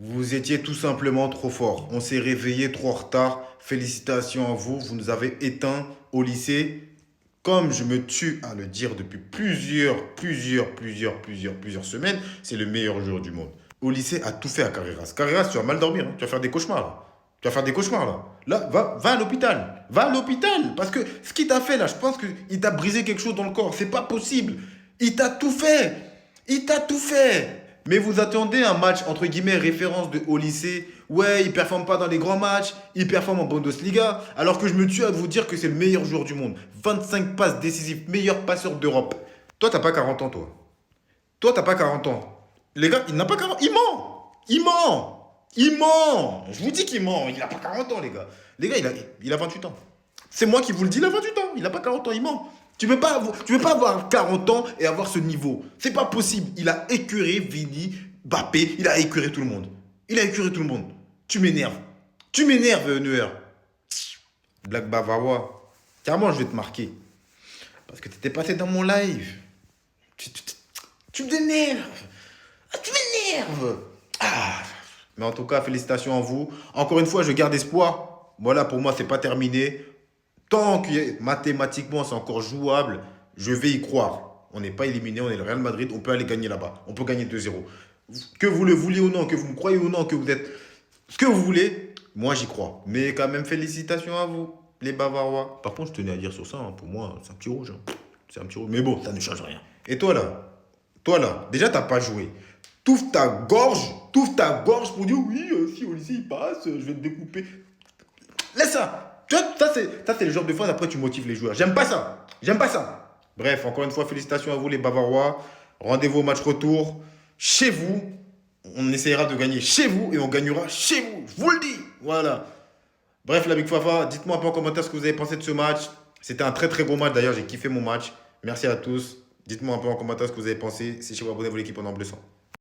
Vous étiez tout simplement trop fort. On s'est réveillé trop en retard. Félicitations à vous. Vous nous avez éteints au lycée. Comme je me tue à le dire depuis plusieurs semaines, c'est le meilleur joueur du monde. Au lycée, a tout fait à Carreras. Carreras, tu vas mal dormir, hein. Tu vas faire des cauchemars là. Tu vas faire des cauchemars là. Là, va à l'hôpital. Va à l'hôpital. Parce que ce qu'il t'a fait là, je pense qu'il t'a brisé quelque chose dans le corps. C'est pas possible. Il t'a tout fait. Il t'a tout fait. Mais vous attendez un match, entre guillemets, référence de haut lycée. Ouais, il performe pas dans les grands matchs, il performe en Bundesliga, alors que je me tue à vous dire que c'est le meilleur joueur du monde. 25 passes décisives, meilleur passeur d'Europe. Toi, t'as pas 40 ans, toi. Toi, t'as pas 40 ans. Les gars, il n'a pas 40 ans. Il ment. Il ment. Il ment. Je vous dis qu'il ment. Il n'a pas 40 ans, les gars. Les gars, il a 28 ans. C'est moi qui vous le dis, il a 28 ans. Il n'a pas 40 ans, il ment. Tu peux pas avoir 40 ans et avoir ce niveau. C'est pas possible. Il a écœuré Vini, Mbappé, il a écœuré tout le monde. Il a écœuré tout le monde. Tu m'énerves. Tu m'énerves, Neuer. Black Bavarois. Carrément, je vais te marquer. Parce que tu étais passé dans mon live. Tu m'énerves. Ah, tu m'énerves. Ah. Mais en tout cas, félicitations à vous. Encore une fois, je garde espoir. Voilà, pour moi, c'est pas terminé. Tant que mathématiquement c'est encore jouable, je vais y croire. On n'est pas éliminé, on est le Real Madrid, on peut aller gagner là-bas. On peut gagner 2-0. Que vous le vouliez ou non, que vous me croyez ou non, que vous êtes ce que vous voulez, moi j'y crois. Mais quand même, félicitations à vous, les Bavarois. Par contre, je tenais à dire sur ça, hein, pour moi, c'est un petit rouge, hein. C'est un petit rouge. Mais bon, ça ne change rien. Et toi là, déjà t'as pas joué. Touffe ta gorge pour dire oui, si au lycée il passe, je vais te découper. Laisse ça. Tu vois, ça c'est le genre de phrase, après tu motives les joueurs. J'aime pas ça. J'aime pas ça. Bref, encore une fois, félicitations à vous les Bavarois. Rendez-vous au match retour. Chez vous. On essaiera de gagner chez vous et on gagnera chez vous. Je vous le dis. Voilà. Bref, la Big Fafa, dites-moi un peu en commentaire ce que vous avez pensé de ce match. C'était un très très beau match. D'ailleurs, j'ai kiffé mon match. Merci à tous. Dites-moi un peu en commentaire ce que vous avez pensé. Si chez vous, abonnez-vous à l'équipe en bleu sang.